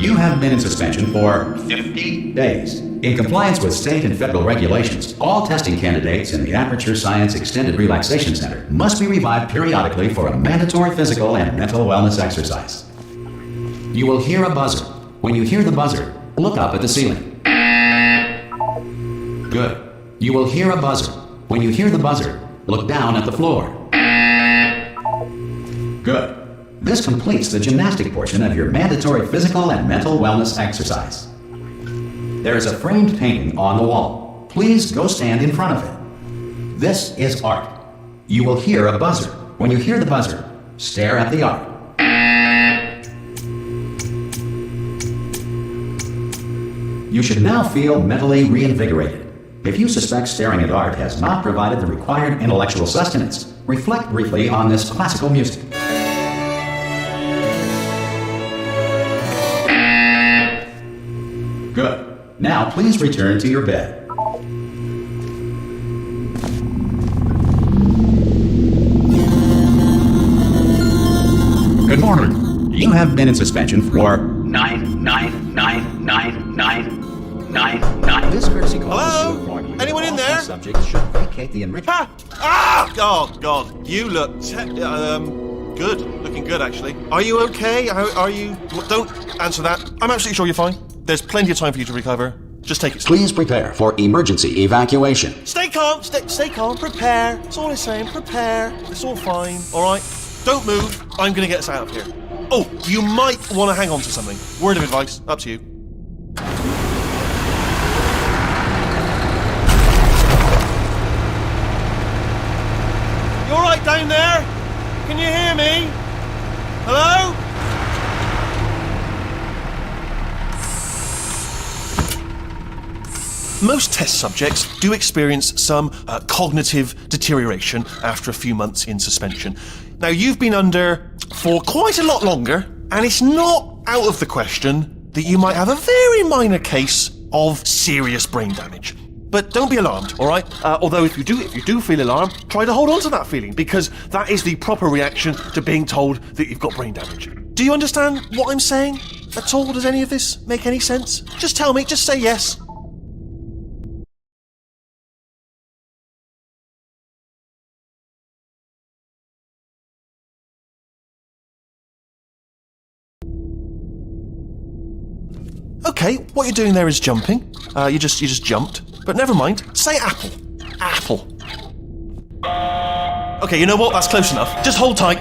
You have been in suspension for 50 days. In compliance with state and federal regulations, all testing candidates in the Aperture Science Extended Relaxation Center must be revived periodically for a mandatory physical and mental wellness exercise. You will hear a buzzer. When you hear the buzzer, look up at the ceiling. Good. You will hear a buzzer. When you hear the buzzer, look down at the floor. Good. This completes the gymnastic portion of your mandatory physical and mental wellness exercise. There is a framed painting on the wall. Please go stand in front of it. This is art. You will hear a buzzer. When you hear the buzzer, stare at the art. You should now feel mentally reinvigorated. If you suspect staring at art has not provided the required intellectual sustenance, reflect briefly on this classical music. Good. Now please return to your bed. Good morning. You have been in suspension for 9999999. This courtesy call is to inform you. Anyone in there? Subjects should vacate the enrichment. Oh God! You look good. Looking good, actually. Are you okay? Are you? Don't answer that. I'm absolutely sure you're fine. There's plenty of time for you to recover. Just take it slow. Please prepare for emergency evacuation. Stay calm. Stay calm. Prepare. That's all I'm saying. Prepare. It's all fine. All right. Don't move. I'm gonna get us out of here. Oh, you might want to hang on to something. Word of advice. Up to you. You all right down there? Can you hear me? Hello? Most test subjects do experience some cognitive deterioration after a few months in suspension. Now, you've been under for quite a lot longer, and it's not out of the question that you might have a very minor case of serious brain damage. But don't be alarmed, all right? Although if you do feel alarmed, try to hold on to that feeling, because that is the proper reaction to being told that you've got brain damage. Do you understand what I'm saying at all? Does any of this make any sense? Just tell me, just say yes. Okay, what you're doing there is jumping. You just jumped. But never mind. Say apple. Apple. Okay, you know what? That's close enough. Just hold tight.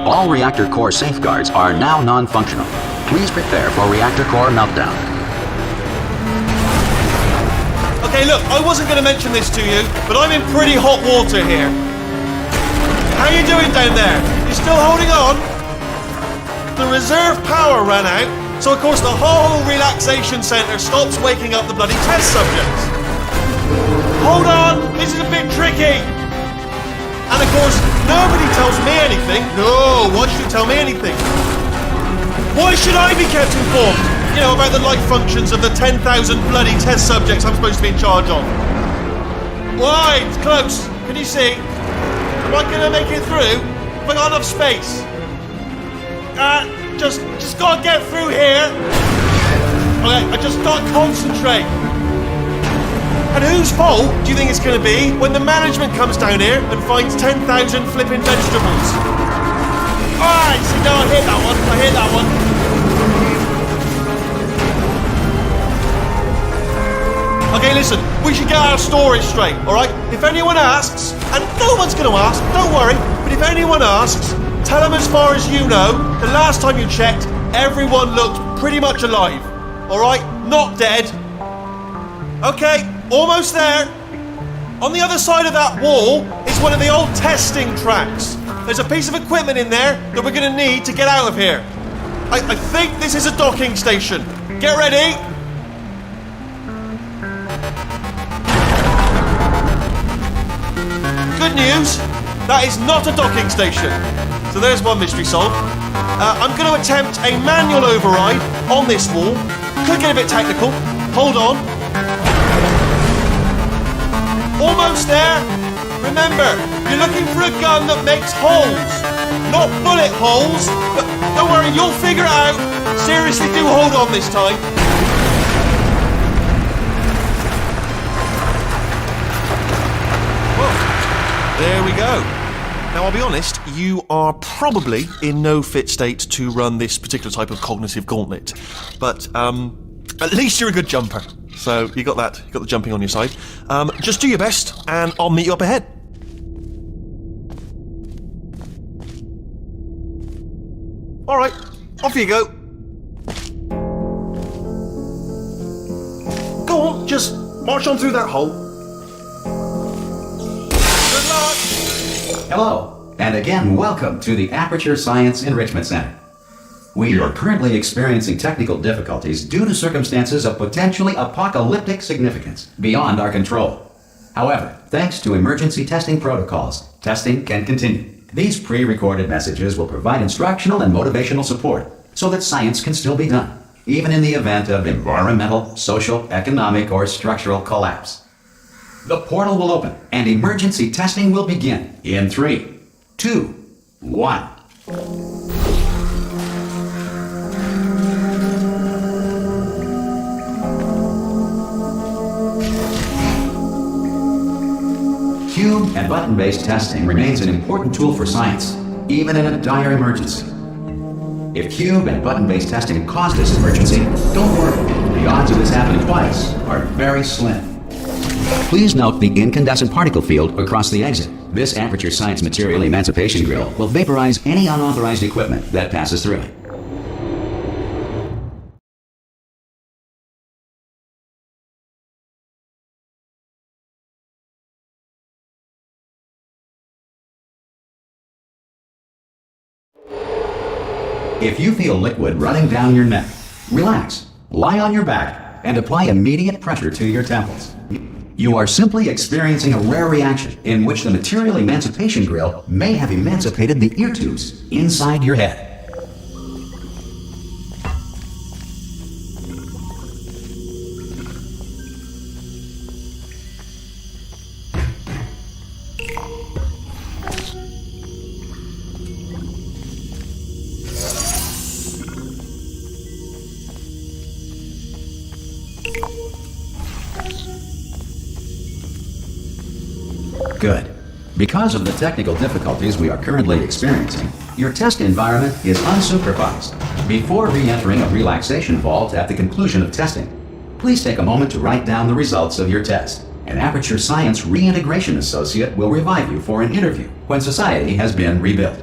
All reactor core safeguards are now non-functional. Please prepare for reactor core meltdown. Okay, look, I wasn't going to mention this to you, but I'm in pretty hot water here. How you doing down there? You still holding on? The reserve power ran out. So, of course, the whole relaxation centre stops waking up the bloody test subjects. Hold on, this is a bit tricky. And, of course, nobody tells me anything. No, why should you tell me anything? Why should I be kept informed, you know, about the life functions of the 10,000 bloody test subjects I'm supposed to be in charge of? Why? It's close. Can you see? Am I going to make it through? Have I got enough space? Just gotta get through here. Okay, I just gotta concentrate. And whose fault do you think it's gonna be when the management comes down here and finds 10,000 flipping vegetables? Alright, see, no, I hit that one. Okay, listen, we should get our story straight, alright? If anyone asks, and no one's gonna ask, don't worry, but if anyone asks, tell them as far as you know, the last time you checked, everyone looked pretty much alive. Alright? Not dead. Okay, almost there. On the other side of that wall is one of the old testing tracks. There's a piece of equipment in there that we're going to need to get out of here. I think this is a docking station. Get ready. Good news, that is not a docking station. So there's one mystery solved. I'm going to attempt a manual override on this wall. Could get a bit technical. Hold on. Almost there. Remember, you're looking for a gun that makes holes. not bullet holes. But don't worry, you'll figure it out. Seriously, do hold on this time. Well, there we go. Now, I'll be honest, you are probably in no fit state to run this particular type of cognitive gauntlet. But, at least you're a good jumper. So, you got that. You got the jumping on your side. Just do your best, and I'll meet you up ahead. Alright, off you go. Go on, just march on through that hole. Good luck! Hello, and again, welcome to the Aperture Science Enrichment Center. We are currently experiencing technical difficulties due to circumstances of potentially apocalyptic significance beyond our control. However, thanks to emergency testing protocols, testing can continue. These pre-recorded messages will provide instructional and motivational support so that science can still be done, even in the event of environmental, social, economic, or structural collapse. The portal will open and emergency testing will begin in 3, 2, 1. Cube and button-based testing remains an important tool for science, even in a dire emergency. If cube and button-based testing caused this emergency, don't worry. The odds of this happening twice are very slim. Please note the incandescent particle field across the exit. This Aperture Science Material Emancipation Grill will vaporize any unauthorized equipment that passes through it. If you feel liquid running down your neck, relax, lie on your back, and apply immediate pressure to your temples. You are simply experiencing a rare reaction in which the Material Emancipation Grill may have emancipated the ear tubes inside your head. Good. Because of the technical difficulties we are currently experiencing, your test environment is unsupervised. Before re-entering a relaxation vault at the conclusion of testing, please take a moment to write down the results of your test. An Aperture Science Reintegration Associate will revive you for an interview when society has been rebuilt.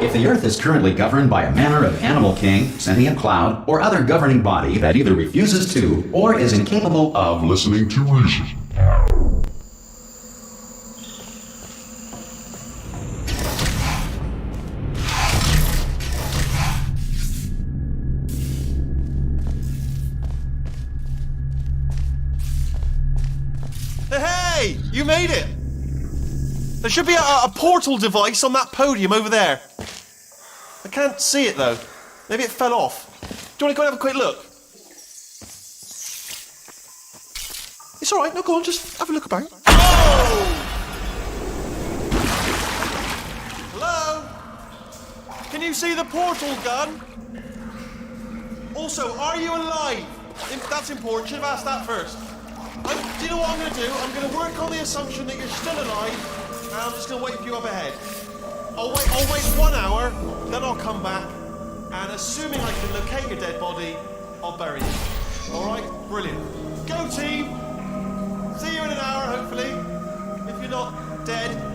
If the Earth is currently governed by a manner of animal king, sentient cloud, or other governing body that either refuses to or is incapable of listening to reason. Hey! You made it! There should be a portal device on that podium over there. I can't see it though. Maybe it fell off. Do you want to go and have a quick look? It's alright, no, go on, just have a look about. Oh! Hello? Can you see the portal gun? Also, are you alive? That's important, should have asked that first. Do you know what I'm going to do? I'm going to work on the assumption that you're still alive. And I'm just going to wait for you up ahead. I'll wait 1 hour, then I'll come back, and assuming I can locate your dead body, I'll bury you. Alright? Brilliant. Go team! See you in an hour, hopefully. If you're not dead.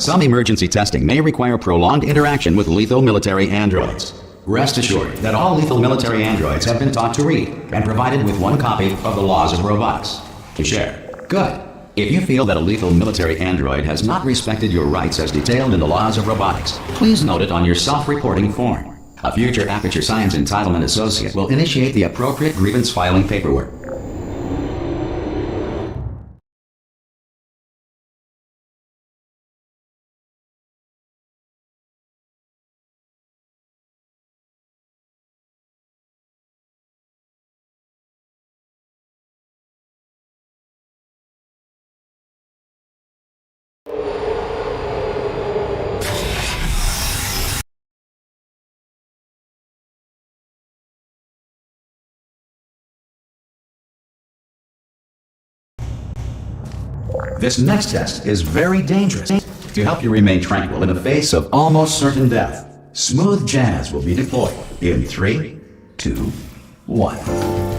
some emergency testing may require prolonged interaction with lethal military androids. Rest assured that all lethal military androids have been taught to read and provided with one copy of the laws of robotics to share. Good. If you feel that a lethal military android has not respected your rights as detailed in the laws of robotics, please note it on your self-reporting form. A future Aperture Science Entitlement Associate will initiate the appropriate grievance filing paperwork. This next test is very dangerous. To help you remain tranquil in the face of almost certain death, smooth jazz will be deployed in 3, 2, 1.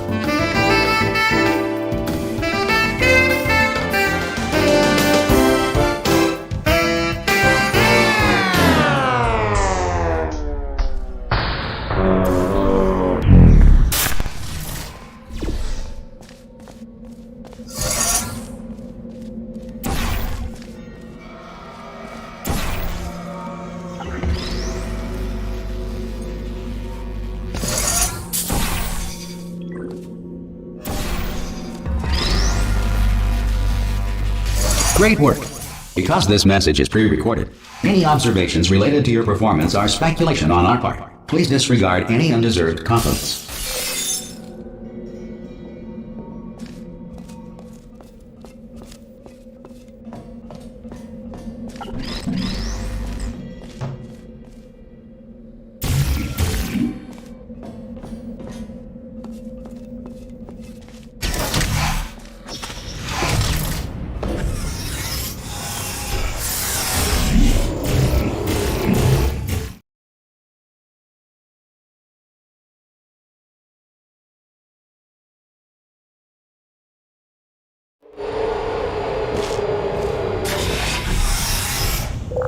Great work! Because this message is pre-recorded, any observations related to your performance are speculation on our part. Please disregard any undeserved compliments.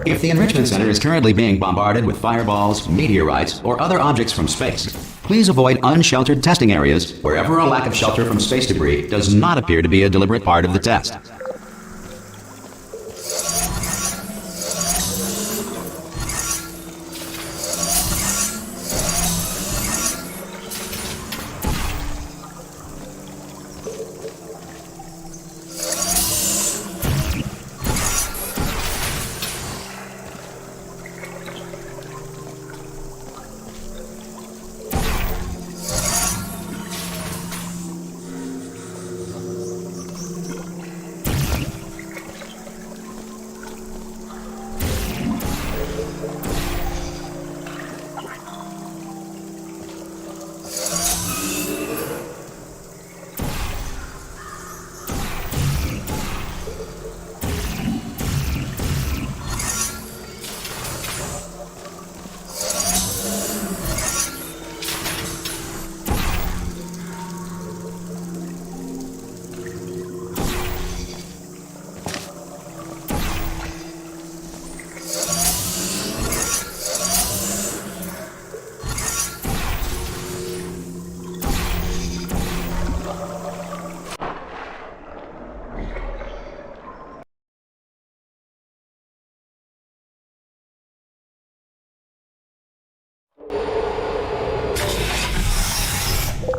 If the Enrichment Center is currently being bombarded with fireballs, meteorites, or other objects from space, please avoid unsheltered testing areas wherever a lack of shelter from space debris does not appear to be a deliberate part of the test.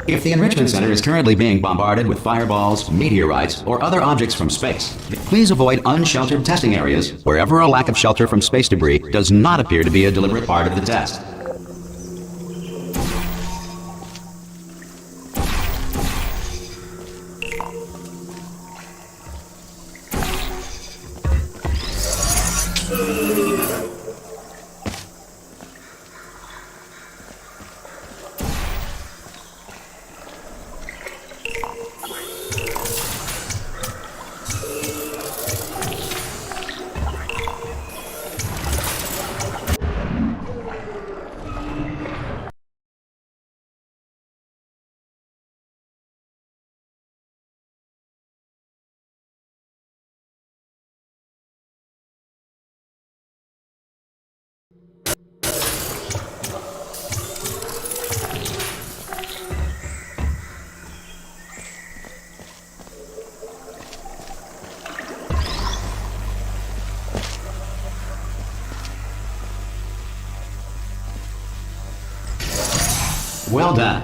If the Enrichment Center is currently being bombarded with fireballs, meteorites, or other objects from space, please avoid unsheltered testing areas wherever a lack of shelter from space debris does not appear to be a deliberate part of the test. Well done.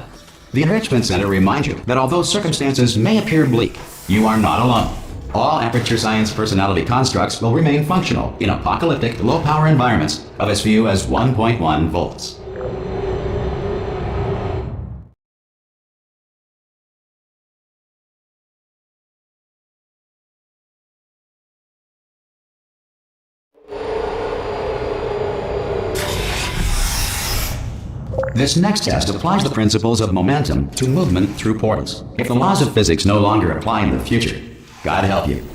The Enrichment Center reminds you that although circumstances may appear bleak, you are not alone. All Aperture Science personality constructs will remain functional in apocalyptic, low-power environments of as few as 1.1 volts. This next test applies the principles of momentum to movement through portals. If the laws of physics no longer apply in the future, God help you.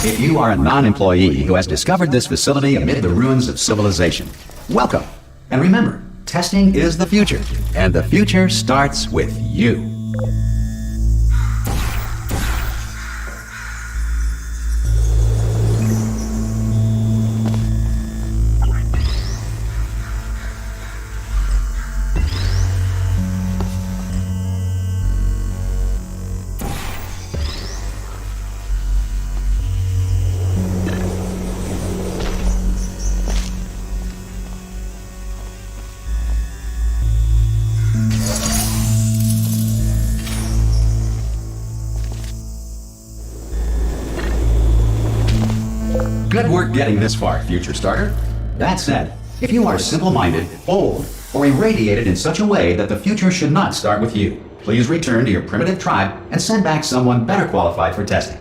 If you are a non-employee who has discovered this facility amid the ruins of civilization, welcome. And remember, testing is the future, and the future starts with you. Good work getting this far, future starter. That said, if you are simple-minded, old, or irradiated in such a way that the future should not start with you, please return to your primitive tribe and send back someone better qualified for testing.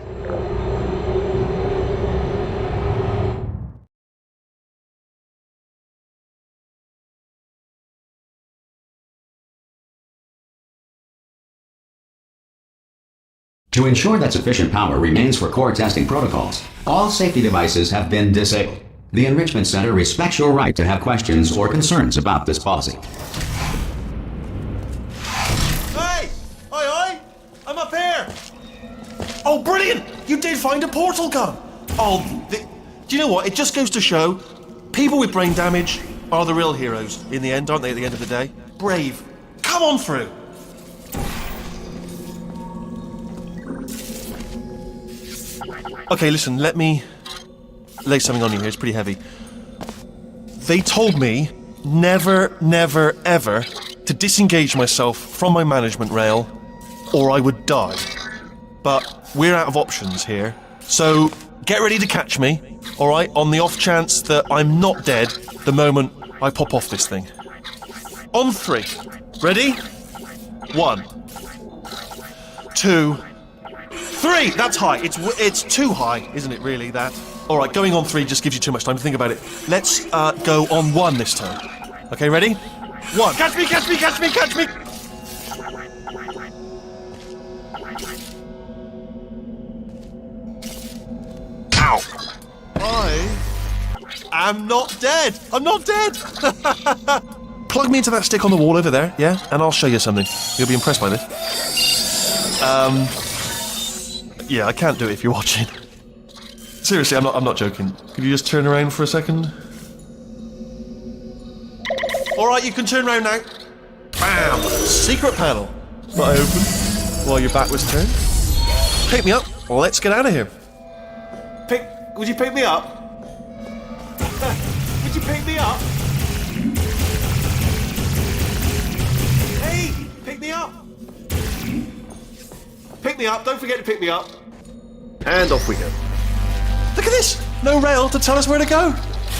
To ensure that sufficient power remains for core testing protocols, all safety devices have been disabled. The Enrichment Center respects your right to have questions or concerns about this policy. Hey! Oi, oi! I'm up here! Oh, brilliant! You did find a portal gun! Do you know what? It just goes to show, people with brain damage are the real heroes in the end, aren't they, at the end of the day? Brave. Come on through! Okay, listen, let me lay something on you here. It's pretty heavy. They told me never, never, ever to disengage myself from my management rail or I would die. But we're out of options here. So get ready to catch me, all right, on the off chance that I'm not dead the moment I pop off this thing. On 3. Ready? 1, 2, 3! That's high. It's too high, isn't it, really, that? All right, going on 3 just gives you too much time to think about it. Let's go on 1 this time. Okay, ready? 1. Catch me, catch me, catch me, catch me! Ow! I am not dead! I'm not dead! Plug me into that stick on the wall over there, yeah? And I'll show you something. You'll be impressed by this. Yeah, I can't do it if you're watching. Seriously, I'm not joking. Could you just turn around for a second? Alright, you can turn around now. Bam! Secret panel. That I opened while your back was turned. Pick me up. Let's get out of here. Would you pick me up? Would you pick me up? Hey! Pick me up! Pick me up, don't forget to pick me up. And off we go. Look at this! No rail to tell us where to go.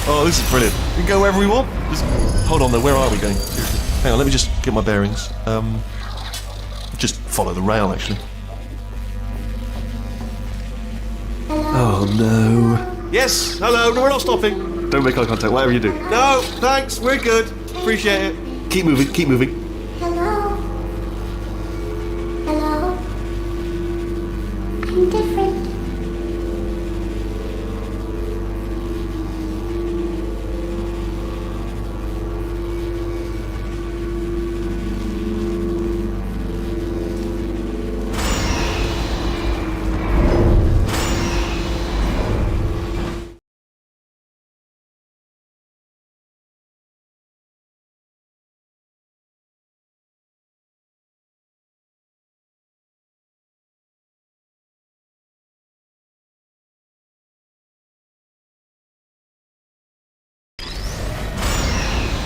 Oh, this is brilliant. We can go wherever we want. Just hold on though, where are we going? Seriously. Hang on, let me just get my bearings. Just follow the rail, actually. Oh no. Yes, hello, no, we're not stopping. Don't make eye contact, whatever you do. No, thanks, we're good. Appreciate it. Keep moving, keep moving. Hello? Hello? I'm different.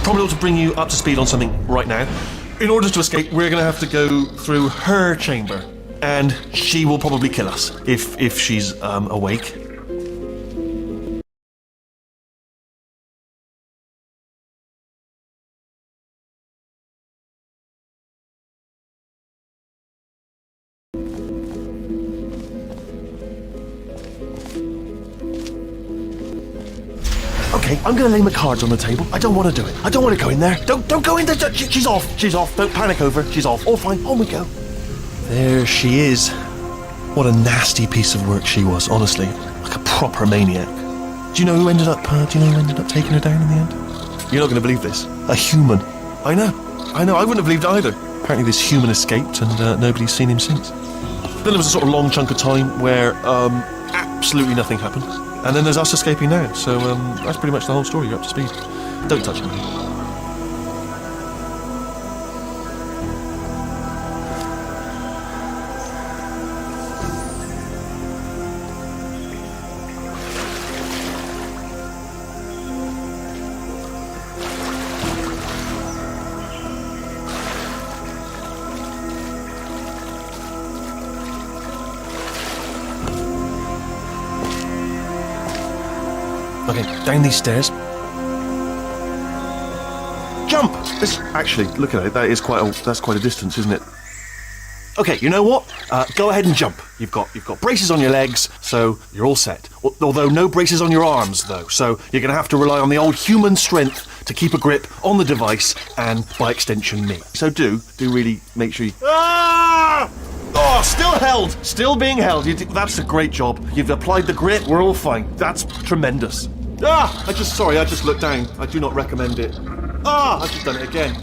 probably ought to bring you up to speed on something right now. In order to escape, we're going to have to go through her chamber. And she will probably kill us, if she's awake. Okay, I'm gonna lay my cards on the table. I don't want to do it. I don't want to go in there. Don't go in there. She's off. She's off. Don't panic over. She's off. All fine. On we go. There she is. What a nasty piece of work she was, honestly. Like a proper maniac. Do you know who ended up taking her down in the end? You're not gonna believe this. A human. I know. I wouldn't have believed either. Apparently this human escaped and nobody's seen him since. Then there was a sort of long chunk of time where absolutely nothing happened. And then there's us escaping now, so that's pretty much the whole story. You're up to speed. Don't touch anything. Okay, down these stairs. Jump! Actually, look at it. That's quite a distance, isn't it? Okay, you know what? Go ahead and jump. You've got braces on your legs, so you're all set. Although no braces on your arms, though. So you're going to have to rely on the old human strength to keep a grip on the device, and by extension, me. So do really make sure you. Ah! Oh, still held. Still being held. That's a great job. You've applied the grip. We're all fine. That's tremendous. Ah! I just looked down. I do not recommend it. Ah! I've just done it again.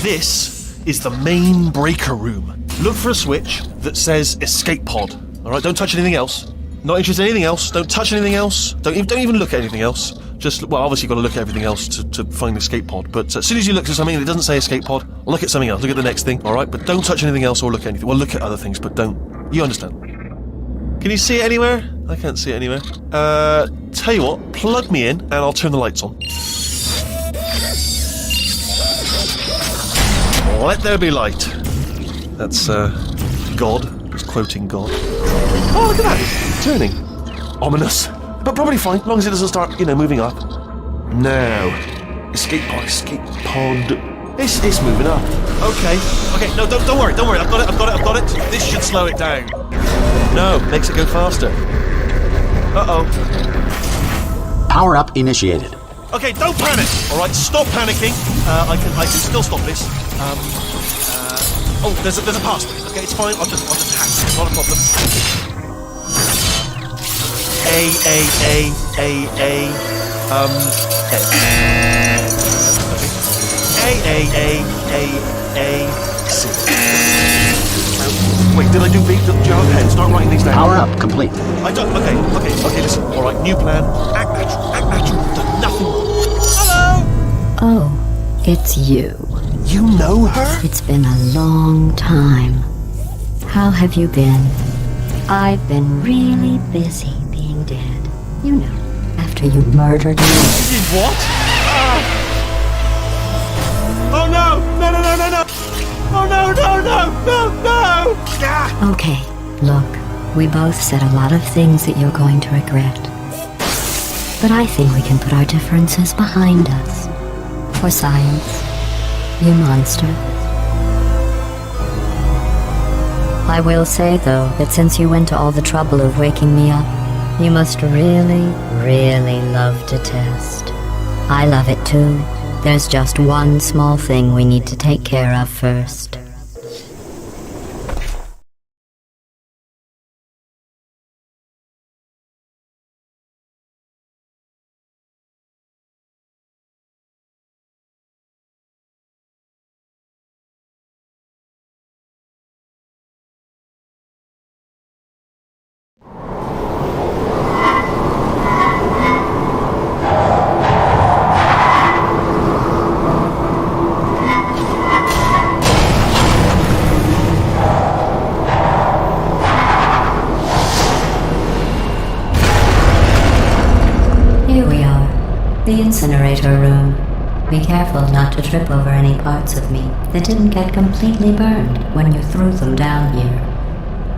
This is the main breaker room. Look for a switch that says escape pod. Alright, don't touch anything else. Not interested in anything else. Don't touch anything else. Don't even look at anything else. Obviously you've got to look at everything else to find the escape pod. But as soon as you look at something that doesn't say escape pod, look at something else. Look at the next thing, alright? But don't touch anything else or look at anything. Well, look at other things, but don't. You understand? Can you see it anywhere? I can't see it anywhere. Tell you what, plug me in and I'll turn the lights on. Let there be light. That's, God. Just quoting God. Oh, look at that. It's turning. Ominous. But probably fine, as long as it doesn't start, moving up. Now. Escape pod. It's moving up. Okay, no, don't worry. I've got it. This should slow it down. No, makes it go faster. Uh-oh. Power up initiated. Okay, don't panic. All right, stop panicking. I can still stop this. Oh, there's a password. Okay, it's fine. I'll just hack it. Not a problem. A. C. Wait, did I do B? Jump ahead. Start writing these down. Power up complete. I don't. Okay. Listen. All right, new plan. Act natural. Done nothing. Hello. Oh, it's you. You know her? It's been a long time. How have you been? I've been really busy being dead. After you murdered me. You did what? Oh no! No! Oh no! Okay, look, we both said a lot of things that you're going to regret. But I think we can put our differences behind us. For science, you monster. I will say, though, that since you went to all the trouble of waking me up, you must really, really love to test. I love it too. There's just one small thing we need to take care of first. incinerator room. Be careful not to trip over any parts of me that didn't get completely burned when you threw them down here.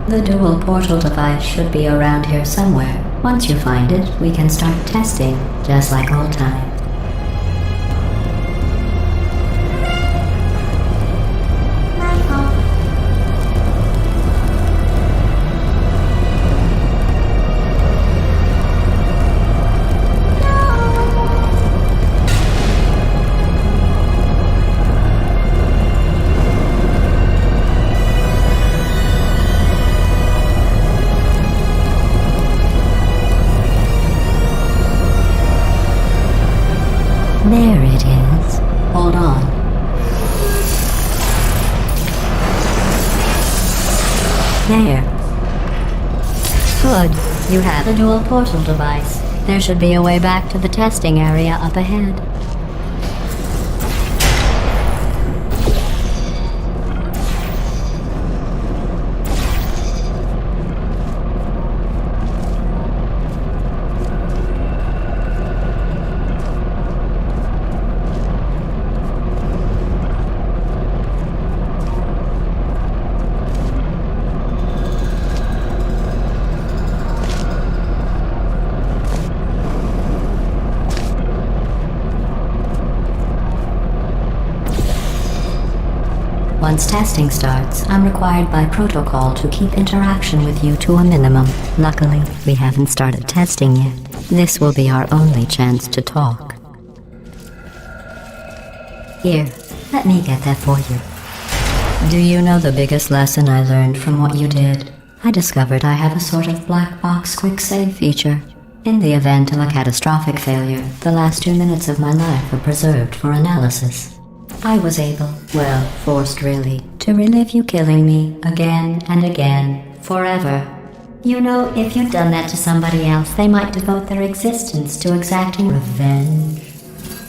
The dual portal device should be around here somewhere. Once you find it, we can start testing, just like old times. There it is. Hold on. There. Good. You have the dual portal device. There should be a way back to the testing area up ahead. Once testing starts, I'm required by protocol to keep interaction with you to a minimum. Luckily, we haven't started testing yet. This will be our only chance to talk. Here, let me get that for you. Do you know the biggest lesson I learned from what you did? I discovered I have a sort of black box quick save feature. In the event of a catastrophic failure, the last 2 minutes of my life are preserved for analysis. I was able, well, forced really, to relive you killing me again and again, forever. You know, if you'd done that to somebody else, they might devote their existence to exacting revenge.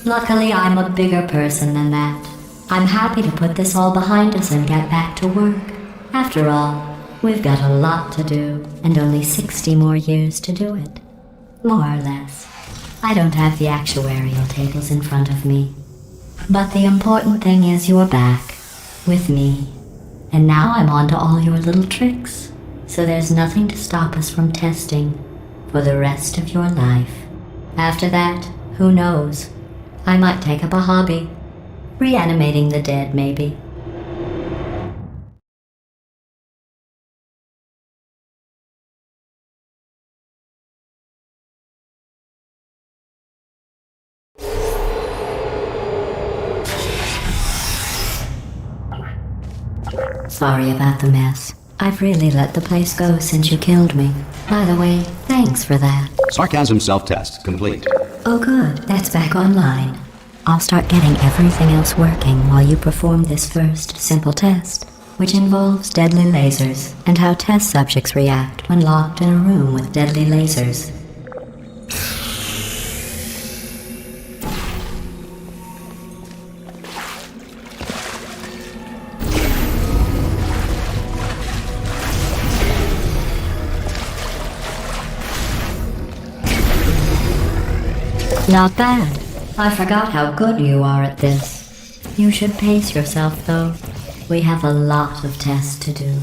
Luckily, I'm a bigger person than that. I'm happy to put this all behind us and get back to work. After all, we've got a lot to do, and only 60 more years to do it. More or less. I don't have the actuarial tables in front of me. But the important thing is you're back, with me. And now I'm on to all your little tricks, so there's nothing to stop us from testing for the rest of your life. After that, who knows? I might take up a hobby. Reanimating the dead, maybe. Sorry about the mess. I've really let the place go since you killed me. By the way, thanks for that. Sarcasm self-test complete. Oh good, that's back online. I'll start getting everything else working while you perform this first simple test, which involves deadly lasers and how test subjects react when locked in a room with deadly lasers. Not bad. I forgot how good you are at this. You should pace yourself, though. We have a lot of tests to do.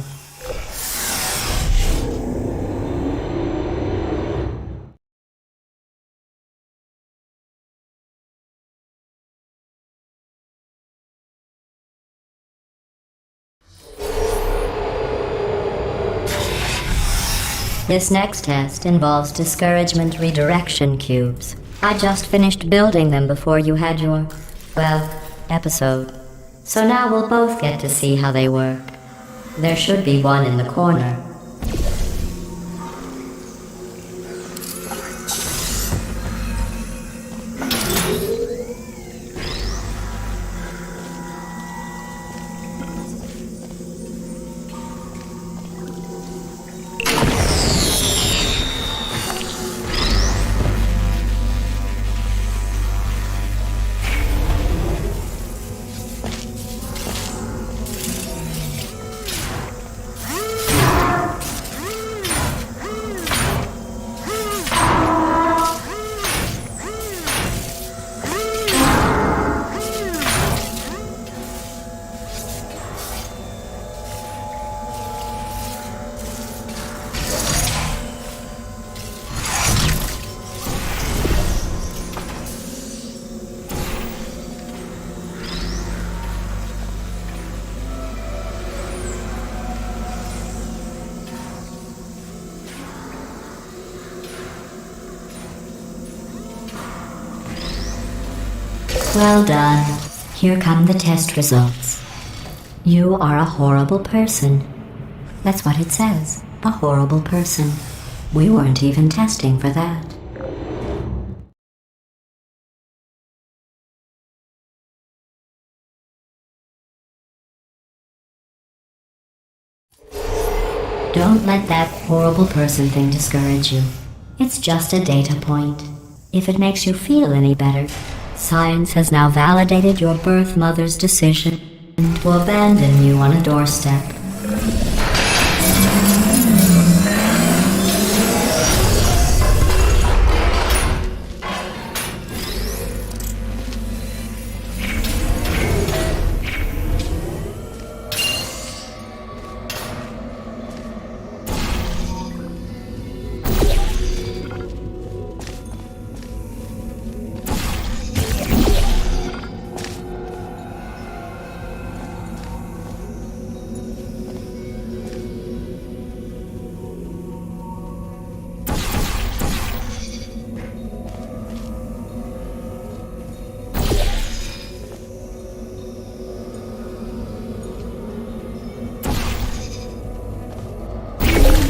This next test involves discouragement redirection cubes. I just finished building them before you had your, well, episode. So now we'll both get to see how they work. There should be one in the corner. Well done. Here come the test results. You are a horrible person. That's what it says. A horrible person. We weren't even testing for that. Don't let that horrible person thing discourage you. It's just a data point. If it makes you feel any better, science has now validated your birth mother's decision to abandon you on a doorstep.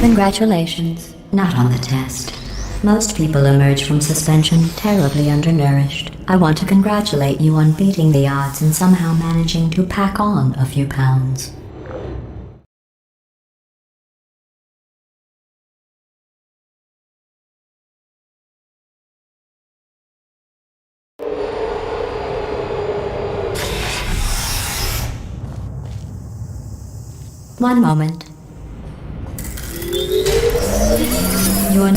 Congratulations. Not on the test. Most people emerge from suspension terribly undernourished. I want to congratulate you on beating the odds and somehow managing to pack on a few pounds. One moment. Your